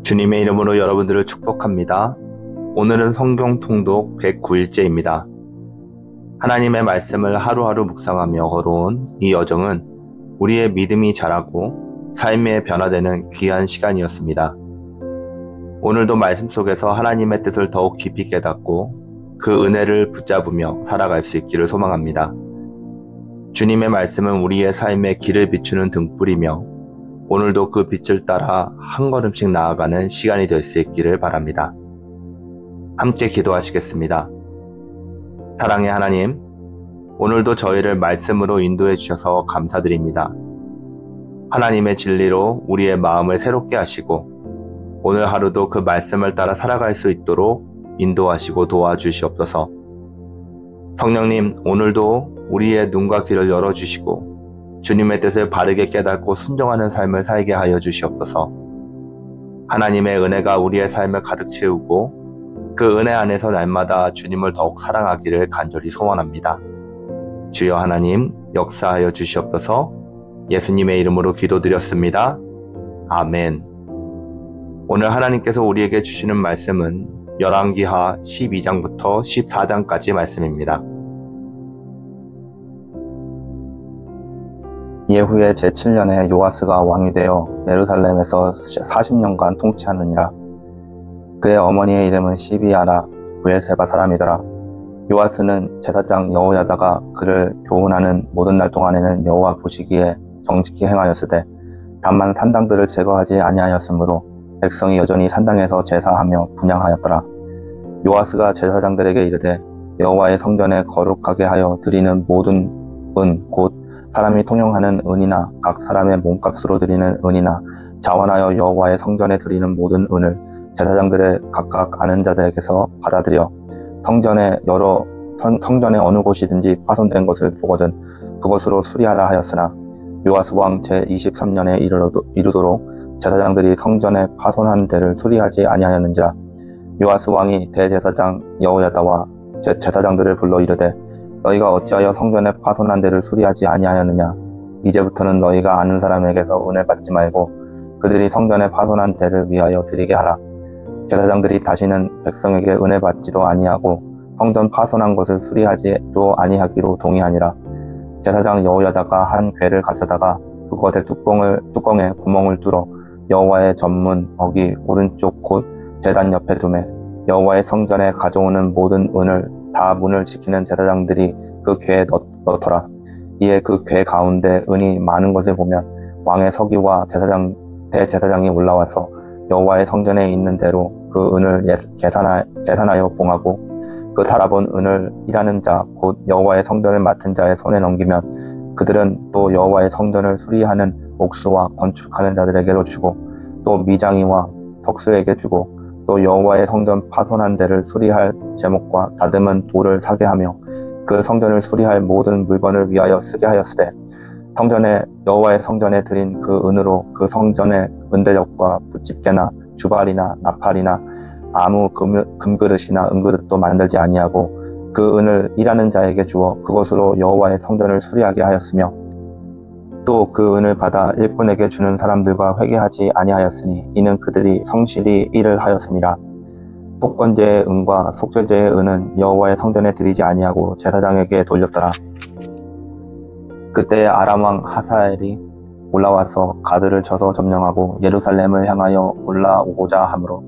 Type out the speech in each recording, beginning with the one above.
주님의 이름으로 여러분들을 축복합니다. 오늘은 성경 통독 109일째입니다. 하나님의 말씀을 하루하루 묵상하며 걸어온 이 여정은 우리의 믿음이 자라고 삶의 변화되는 귀한 시간이었습니다. 오늘도 말씀 속에서 하나님의 뜻을 더욱 깊이 깨닫고 그 은혜를 붙잡으며 살아갈 수 있기를 소망합니다. 주님의 말씀은 우리의 삶에 길을 비추는 등불이며 오늘도 그 빛을 따라 한 걸음씩 나아가는 시간이 될 수 있기를 바랍니다. 함께 기도하시겠습니다. 사랑의 하나님, 오늘도 저희를 말씀으로 인도해 주셔서 감사드립니다. 하나님의 진리로 우리의 마음을 새롭게 하시고 오늘 하루도 그 말씀을 따라 살아갈 수 있도록 인도하시고 도와주시옵소서. 성령님, 오늘도 우리의 눈과 귀를 열어주시고 주님의 뜻을 바르게 깨닫고 순종하는 삶을 살게 하여 주시옵소서. 하나님의 은혜가 우리의 삶을 가득 채우고 그 은혜 안에서 날마다 주님을 더욱 사랑하기를 간절히 소원합니다. 주여 하나님, 역사하여 주시옵소서. 예수님의 이름으로 기도드렸습니다. 아멘. 오늘 하나님께서 우리에게 주시는 말씀은 열왕기하 12장부터 14장까지 말씀입니다. 예후의 제7년에 요아스가 왕이 되어 예루살렘에서 40년간 통치하느니라. 그의 어머니의 이름은 시비아라 브엘세바 사람이더라. 요아스는 제사장 여호야다가 그를 교훈하는 모든 날 동안에는 여호와 보시기에 정직히 행하였으되 다만 산당들을 제거하지 아니하였으므로 백성이 여전히 산당에서 제사하며 분향하였더라. 요아스가 제사장들에게 이르되 여호와의 성전에 거룩하게 하여 드리는 모든 은 곧 사람이 통용하는 은이나 각 사람의 몸값으로 드리는 은이나 자원하여 여호와의 성전에 드리는 모든 은을 제사장들의 각각 아는 자들에게서 받아들여 성전의 어느 곳이든지 파손된 것을 보거든 그것으로 수리하라 하였으나 요아스 왕 제23년에 이르도록 제사장들이 성전에 파손한 데를 수리하지 아니하였는지라. 요아스 왕이 대제사장 여호야다와 제사장들을 불러 이르되 너희가 어찌하여 성전에 파손한 데를 수리하지 아니하였느냐. 이제부터는 너희가 아는 사람에게서 은을 받지 말고 그들이 성전에 파손한 데를 위하여 드리게 하라. 제사장들이 다시는 백성에게 은을 받지도 아니하고 성전 파손한 것을 수리하지도 아니하기로 동의하니라. 제사장 여호야다가 한 궤를 가져다가 그것의 뚜껑에 구멍을 뚫어 여호와의 전문 어기 오른쪽 곧 제단 옆에 두매 여호와의 성전에 가져오는 모든 은을 다 문을 지키는 제사장들이 그 궤에 넣더라. 이에 그 궤 가운데 은이 많은 것을 보면 왕의 서기와 대제사장이 올라와서 여호와의 성전에 있는 대로 그 은을 계산하여 봉하고 그 달아본 은을 일하는 자 곧 여호와의 성전을 맡은 자의 손에 넘기면 그들은 또 여호와의 성전을 수리하는 옥수와 건축하는 자들에게로 주고 또 미장이와 석수에게 주고 또 여호와의 성전 파손한 데를 수리할 제목과 다듬은 돌을 사게 하며 그 성전을 수리할 모든 물건을 위하여 쓰게 하였으되 여호와의 성전에 드린 그 은으로 그 성전의 은대접과 붓집게나 주발이나 나팔이나 아무 금그릇이나 은그릇도 만들지 아니하고 그 은을 일하는 자에게 주어 그것으로 여호와의 성전을 수리하게 하였으며 또 그 은을 받아 일꾼에게 주는 사람들과 회개하지 아니하였으니 이는 그들이 성실히 일을 하였음이라. 속건제의 은과 속죄제의 은은 여호와의 성전에 드리지 아니하고 제사장에게 돌렸더라. 그때 아람 왕 하사엘이 올라와서 가드를 쳐서 점령하고 예루살렘을 향하여 올라오고자 하므로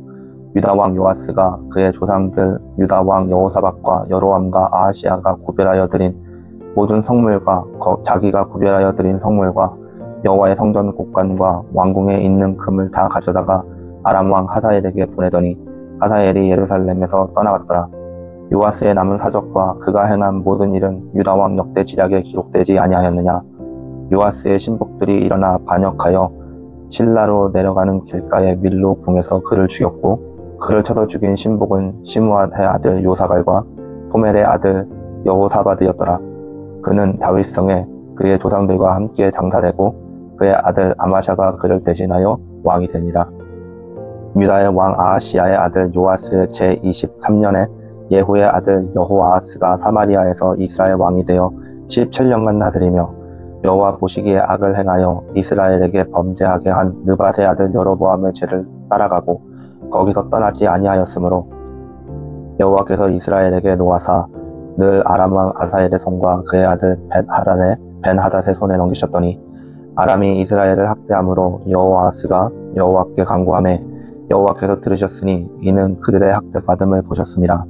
유다 왕 요아스가 그의 조상들 유다 왕 여호사밧과 여로함과 아하시야가 구별하여 드린 모든 성물과 자기가 구별하여 드린 성물과 여호와의 성전 곡관과 왕궁에 있는 금을 다 가져다가 아람 왕 하사엘에게 보내더니 하사엘이 예루살렘에서 떠나갔더라. 요아스의 남은 사적과 그가 행한 모든 일은 유다 왕 역대 지략에 기록되지 아니하였느냐. 요아스의 신복들이 일어나 반역하여 실라로 내려가는 길가의 밀로 궁에서 그를 죽였고 그를 쳐서 죽인 신복은 시므아의 아들 요사갈과 소멜의 아들 여호사밧이었더라. 그는 다윗성에 그의 조상들과 함께 장사되고 그의 아들 아마샤가 그를 대신하여 왕이 되니라. 유다의 왕 아하시야의 아들 요아스 제23년에 예후의 아들 여호아하스가 사마리아에서 이스라엘 왕이 되어 17년간 다스리며 여호와 보시기에 악을 행하여 이스라엘에게 범죄하게 한 느밧의 아들 여로보암의 죄를 따라가고 거기서 떠나지 아니하였으므로 여호와께서 이스라엘에게 노하사 늘 아람 왕 아사엘의 손과 그의 아들 벤하닷의 손에 넘기셨더니 아람이 이스라엘을 학대함으로 여호아스가 여호와께 간구하매 여호와께서 들으셨으니 이는 그들의 학대받음을 보셨습니다.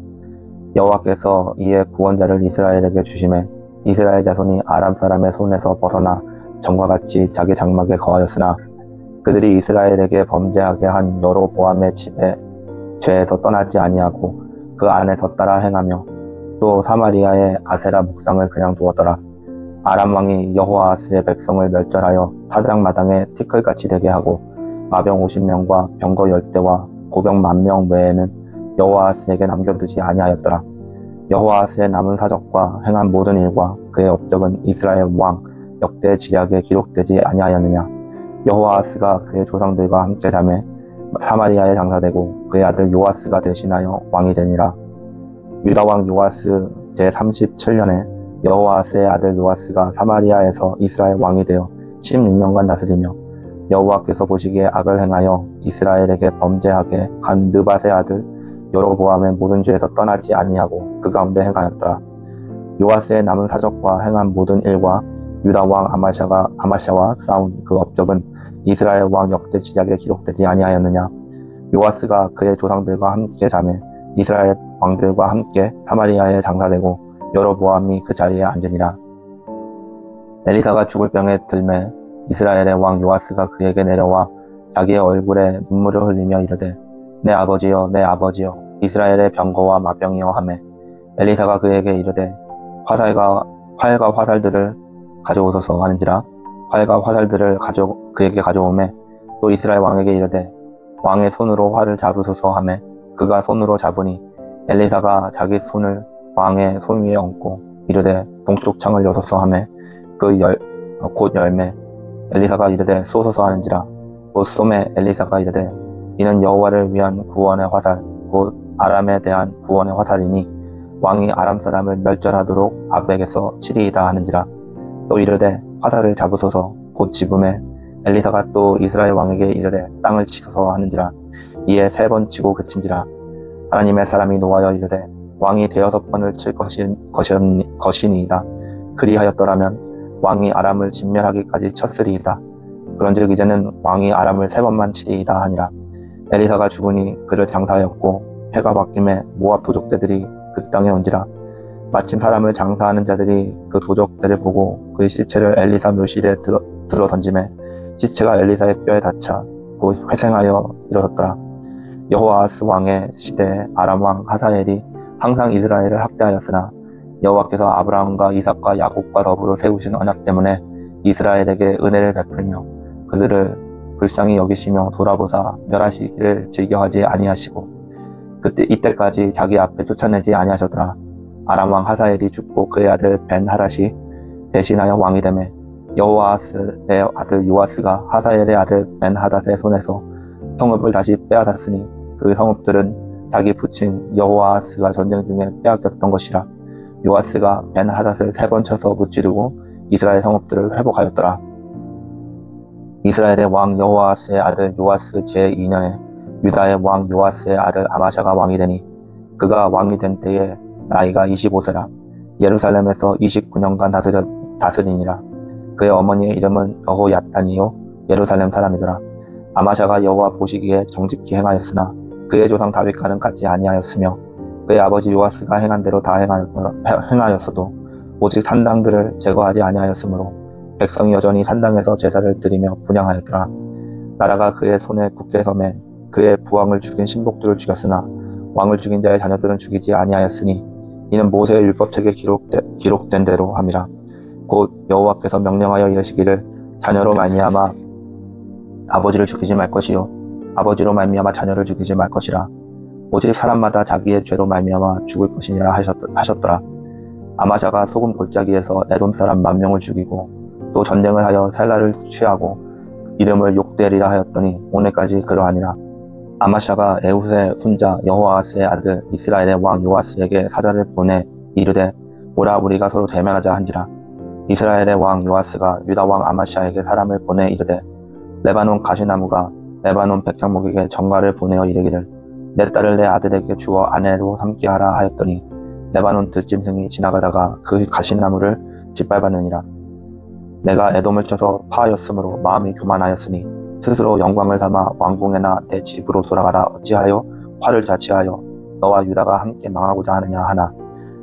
여호와께서 이에 구원자를 이스라엘에게 주심에 이스라엘 자손이 아람 사람의 손에서 벗어나 전과 같이 자기 장막에 거하였으나 그들이 이스라엘에게 범죄하게 한 여로보암의 죄에서 떠나지 아니하고 그 안에서 따라 행하며 또 사마리아의 아세라 목상을 그냥 두었더라. 아람 왕이 여호아스의 백성을 멸절하여 타작마당에 티끌같이 되게 하고 마병 50명과 병거 10대와 고병 10,000명 외에는 여호아스에게 남겨두지 아니하였더라. 여호아스의 남은 사적과 행한 모든 일과 그의 업적은 이스라엘 왕 역대 지략에 기록되지 아니하였느냐. 여호아스가 그의 조상들과 함께 자매 사마리아에 장사되고 그의 아들 요아스가 대신하여 왕이 되니라. 유다 왕 요아스 제37년에 여호아스의 아들 요아스가 사마리아에서 이스라엘 왕이 되어 16년간 다스리며 여호와께서 보시기에 악을 행하여 이스라엘에게 범죄하게 한 느밧의 아들 여로보암의 모든 죄에서 떠나지 아니하고 그 가운데 행하였더라. 요아스의 남은 사적과 행한 모든 일과 유다 왕 아마샤와 싸운 그 업적은 이스라엘 왕 역대 지략에 기록되지 아니하였느냐. 요아스가 그의 조상들과 함께 자매 이스라엘 왕들과 함께 사마리아에 장사되고 여로보암이 그 자리에 앉으니라. 엘리사가 죽을 병에 들매 이스라엘의 왕 요아스가 그에게 내려와 자기의 얼굴에 눈물을 흘리며 이르되 내 아버지여 내 아버지여 이스라엘의 병거와 마병이여 하매 엘리사가 그에게 이르되 활과 화살들을 가져오소서 하는지라. 활과 화살들을 그에게 가져오매 또 이스라엘 왕에게 이르되 왕의 손으로 활을 잡으소서 하매 그가 손으로 잡으니 엘리사가 자기 손을 왕의 손 위에 얹고 이르되 동쪽 창을 여소서 하매 곧 열매 엘리사가 이르되 쏘소서 하는지라. 곧 쏘매 엘리사가 이르되 이는 여호와를 위한 구원의 화살 곧 아람에 대한 구원의 화살이니 왕이 아람 사람을 멸절하도록 아벡에서 치리이다 하는지라. 또 이르되 화살을 잡으소서 곧 집음에 엘리사가 또 이스라엘 왕에게 이르되 땅을 치소서 하는지라. 이에 3번 치고 그친지라. 하나님의 사람이 노하여 이르되 왕이 6번을 칠 것이니이다. 그리하였더라면 왕이 아람을 진멸하기까지 쳤으리이다. 그런즉 이제는 왕이 아람을 3번만 치리이다 하니라. 엘리사가 죽으니 그를 장사하였고 해가 바뀜에 모압 도적대들이 그 땅에 온지라. 마침 사람을 장사하는 자들이 그 도적대를 보고 그의 시체를 엘리사 묘실에 들어 던지매 시체가 엘리사의 뼈에 닿자 곧 회생하여 일어섰더라. 여호아스 왕의 시대에 아람 왕 하사엘이 항상 이스라엘을 학대하였으나 여호와께서 아브라함과 이삭과 야곱과 더불어 세우신 언약 때문에 이스라엘에게 은혜를 베풀며 그들을 불쌍히 여기시며 돌아보사 멸하시기를 즐겨하지 아니하시고 이때까지 자기 앞에 쫓아내지 아니하셨더라. 아람 왕 하사엘이 죽고 그의 아들 벤하닷이 대신하여 왕이 되매 여호아스의 아들 요아스가 하사엘의 아들 벤하닷의 손에서 성읍을 다시 빼앗았으니 그 성읍들은 자기 부친 여호아스가 전쟁 중에 빼앗겼던 것이라. 요아스가 벤하닷을 3번 쳐서 무찌르고 이스라엘 성읍들을 회복하였더라. 이스라엘의 왕 여호아스의 아들 요아스 제2년에 유다의 왕 요아스의 아들 아마샤가 왕이 되니 그가 왕이 된 때에 나이가 25세라. 예루살렘에서 29년간 다스리니라. 그의 어머니의 이름은 여호야탄이요 예루살렘 사람이더라. 아마샤가 여호와 보시기에 정직히 행하였으나 그의 조상 다윗과는 같지 아니하였으며 그의 아버지 요아스가 행한 대로 다 행하였어도 오직 산당들을 제거하지 아니하였으므로 백성이 여전히 산당에서 제사를 드리며 분향하였더라. 나라가 그의 손에 굳게 섬에 그의 부왕을 죽인 신복들을 죽였으나 왕을 죽인 자의 자녀들은 죽이지 아니하였으니 이는 모세의 율법책에 기록된 대로 함이라. 곧 여호와께서 명령하여 이르시기를 자녀로 말미암아 아버지를 죽이지 말 것이요 아버지로 말미암아 자녀를 죽이지 말 것이라. 오직 사람마다 자기의 죄로 말미암아 죽을 것이니라 하셨더라. 아마샤가 소금 골짜기에서 에돔 사람 10,000명을 죽이고 또 전쟁을 하여 셀라를 취하고 이름을 욕되리라 하였더니 오늘까지 그러하니라. 아마샤가 에훗의 손자 여호아스의 아들 이스라엘의 왕 요아스에게 사자를 보내 이르되 오라 우리가 서로 대면하자 한지라. 이스라엘의 왕 요아스가 유다 왕 아마샤에게 사람을 보내 이르되 레바논 가시나무가 레바논 백향목에게 전가를 보내어 이르기를 내 딸을 내 아들에게 주어 아내로 삼게 하라 하였더니 레바논 들짐승이 지나가다가 그 가시나무를 짓밟았느니라. 내가 에돔을 쳐서 파하였으므로 마음이 교만하였으니 스스로 영광을 삼아 왕궁에나 내 집으로 돌아가라. 어찌하여 화를 자취하여 너와 유다가 함께 망하고자 하느냐 하나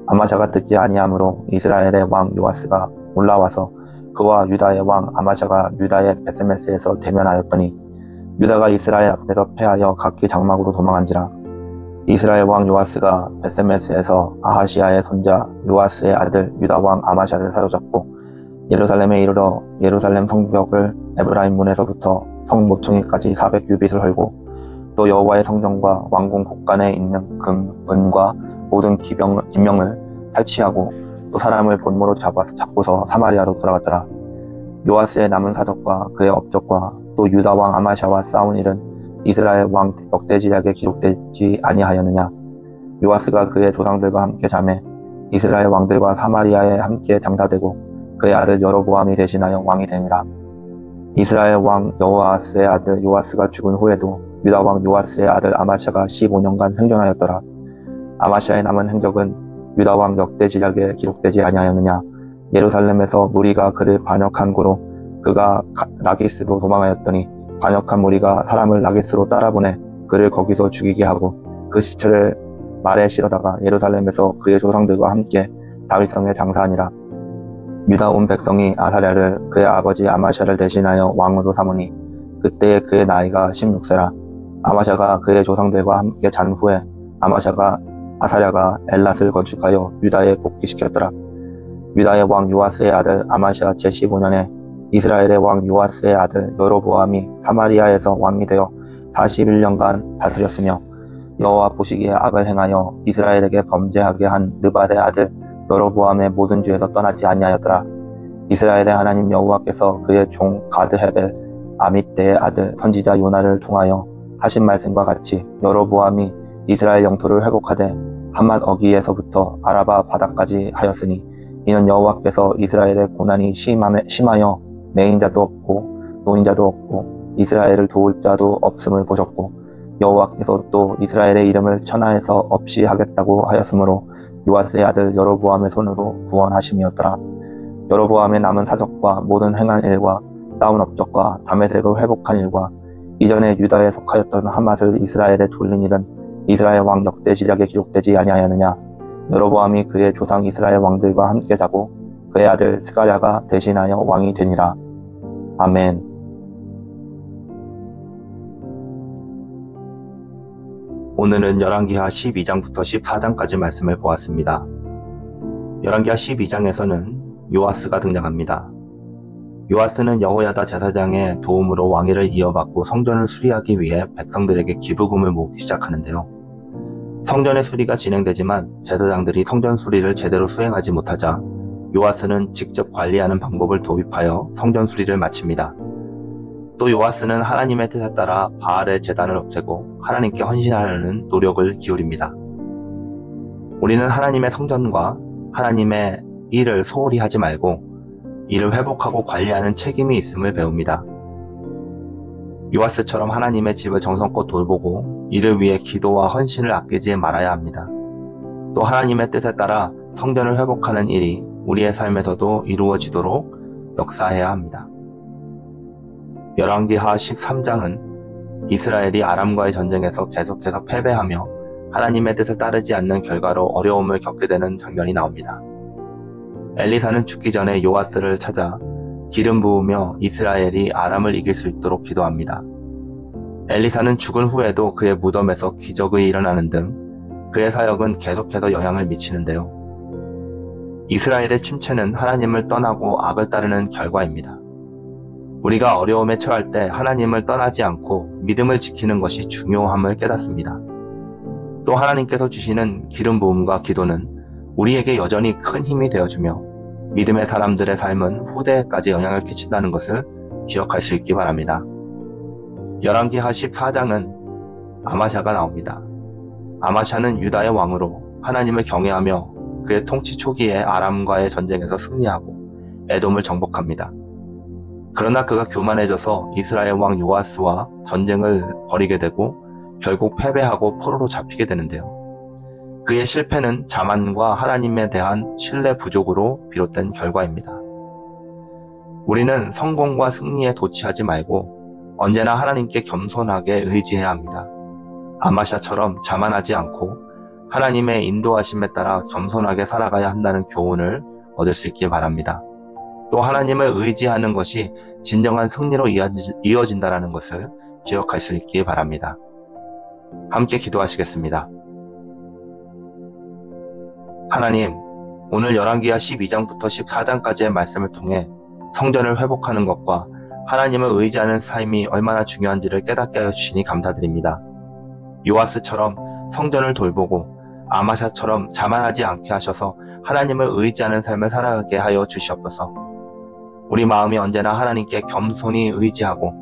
아마샤가 듣지 아니하므로 이스라엘의 왕 요아스가 올라와서 그와 유다의 왕 아마샤가 유다의 베세메스에서 대면하였더니 유다가 이스라엘 앞에서 패하여 각기 장막으로 도망한지라. 이스라엘 왕 요아스가 베세메스에서 아하시아의 손자 요아스의 아들 유다 왕 아마샤를 사로잡고 예루살렘에 이르러 예루살렘 성벽을 에브라임 문에서부터 성 모퉁이까지 400규빗을 헐고 또 여호와의 성전과 왕궁 곳간에 있는 금, 은과 모든 기명을 탈취하고 또 사람을 본모로 잡고서 사마리아로 돌아갔더라. 요아스의 남은 사적과 그의 업적과 또 유다 왕 아마샤와 싸운 일은 이스라엘 왕 역대지략에 기록되지 아니하였느냐. 요아스가 그의 조상들과 함께 자매 이스라엘 왕들과 사마리아에 함께 장사되고 그의 아들 여로보암이 대신하여 왕이 되니라. 이스라엘 왕 여호아스의 아들 요아스가 죽은 후에도 유다 왕 요아스의 아들 아마샤가 15년간 생존하였더라. 아마샤의 남은 행적은 유다 왕 역대지략에 기록되지 아니하였느냐. 예루살렘에서 무리가 그를 반역한 고로 그가 라기스로 도망하였더니 반역한 무리가 사람을 라기스로 따라보내 그를 거기서 죽이게 하고 그 시체를 말에 실어다가 예루살렘에서 그의 조상들과 함께 다윗성에 장사하니라. 유다 온 백성이 아사랴를 그의 아버지 아마샤를 대신하여 왕으로 삼으니 그때에 그의 나이가 16세라. 아마샤가 그의 조상들과 함께 잔 후에 아사랴가 엘랏을 건축하여 유다에 복귀시켰더라. 유다의 왕 요아스의 아들 아마샤 제15년에 이스라엘의 왕 요아스의 아들 여로보암이 사마리아에서 왕이 되어 41년간 다스렸으며 여호와 보시기에 악을 행하여 이스라엘에게 범죄하게 한 느밧의 아들 여로보암의 모든 죄에서 떠나지 아니하였더라. 이스라엘의 하나님 여호와께서 그의 종 가드헤벨 아밋대의 아들 선지자 요나를 통하여 하신 말씀과 같이 여로보암이 이스라엘 영토를 회복하되 한맛 어기에서부터 아라바 바다까지 하였으니 이는 여호와께서 이스라엘의 고난이 심하여 매인자도 없고 노인자도 없고 이스라엘을 도울 자도 없음을 보셨고 여호와께서 또 이스라엘의 이름을 천하에서 없이 하겠다고 하였으므로 요아스의 아들 여로보암의 손으로 구원하심이었더라. 여로보암의 남은 사적과 모든 행한 일과 싸운 업적과 다메섹을 회복한 일과 이전에 유다에 속하였던 한맛을 이스라엘에 돌린 일은 이스라엘 왕 역대지략에 기록되지 아니하였느냐. 여로보암이 그의 조상 이스라엘 왕들과 함께 자고 그의 아들 스가랴가 대신하여 왕이 되니라. 아멘. 오늘은 열왕기하 12장부터 14장까지 말씀을 보았습니다. 열왕기하 12장에서는 요아스가 등장합니다. 요아스는 여호야다 제사장의 도움으로 왕위를 이어받고 성전을 수리하기 위해 백성들에게 기부금을 모으기 시작하는데요. 성전의 수리가 진행되지만 제사장들이 성전 수리를 제대로 수행하지 못하자 요아스는 직접 관리하는 방법을 도입하여 성전 수리를 마칩니다. 또 요아스는 하나님의 뜻에 따라 바알의 제단을 없애고 하나님께 헌신하려는 노력을 기울입니다. 우리는 하나님의 성전과 하나님의 일을 소홀히 하지 말고 이를 회복하고 관리하는 책임이 있음을 배웁니다. 요아스처럼 하나님의 집을 정성껏 돌보고 이를 위해 기도와 헌신을 아끼지 말아야 합니다. 또 하나님의 뜻에 따라 성전을 회복하는 일이 우리의 삶에서도 이루어지도록 역사해야 합니다. 열왕기하 13장은 이스라엘이 아람과의 전쟁에서 계속해서 패배하며 하나님의 뜻을 따르지 않는 결과로 어려움을 겪게 되는 장면이 나옵니다. 엘리사는 죽기 전에 요아스를 찾아 기름 부으며 이스라엘이 아람을 이길 수 있도록 기도합니다. 엘리사는 죽은 후에도 그의 무덤에서 기적이 일어나는 등 그의 사역은 계속해서 영향을 미치는데요. 이스라엘의 침체는 하나님을 떠나고 악을 따르는 결과입니다. 우리가 어려움에 처할 때 하나님을 떠나지 않고 믿음을 지키는 것이 중요함을 깨닫습니다. 또 하나님께서 주시는 기름 부음과 기도는 우리에게 여전히 큰 힘이 되어주며 믿음의 사람들의 삶은 후대에까지 영향을 끼친다는 것을 기억할 수 있기 바랍니다. 열왕기하 14장은 아마샤가 나옵니다. 아마샤는 유다의 왕으로 하나님을 경외하며 그의 통치 초기에 아람과의 전쟁에서 승리하고 에돔을 정복합니다. 그러나 그가 교만해져서 이스라엘 왕 요아스와 전쟁을 벌이게 되고 결국 패배하고 포로로 잡히게 되는데요. 그의 실패는 자만과 하나님에 대한 신뢰 부족으로 비롯된 결과입니다. 우리는 성공과 승리에 도취하지 말고 언제나 하나님께 겸손하게 의지해야 합니다. 아마샤처럼 자만하지 않고 하나님의 인도하심에 따라 겸손하게 살아가야 한다는 교훈을 얻을 수 있길 바랍니다. 또 하나님을 의지하는 것이 진정한 승리로 이어진다는 것을 기억할 수 있길 바랍니다. 함께 기도하시겠습니다. 하나님, 오늘 열왕기하 12장부터 14장까지의 말씀을 통해 성전을 회복하는 것과 하나님을 의지하는 삶이 얼마나 중요한지를 깨닫게 하여 주시니 감사드립니다. 요아스처럼 성전을 돌보고 아마샤처럼 자만하지 않게 하셔서 하나님을 의지하는 삶을 살아가게 하여 주시옵소서. 우리 마음이 언제나 하나님께 겸손히 의지하고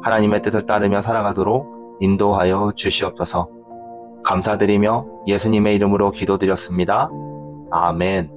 하나님의 뜻을 따르며 살아가도록 인도하여 주시옵소서. 감사드리며 예수님의 이름으로 기도드렸습니다. 아멘.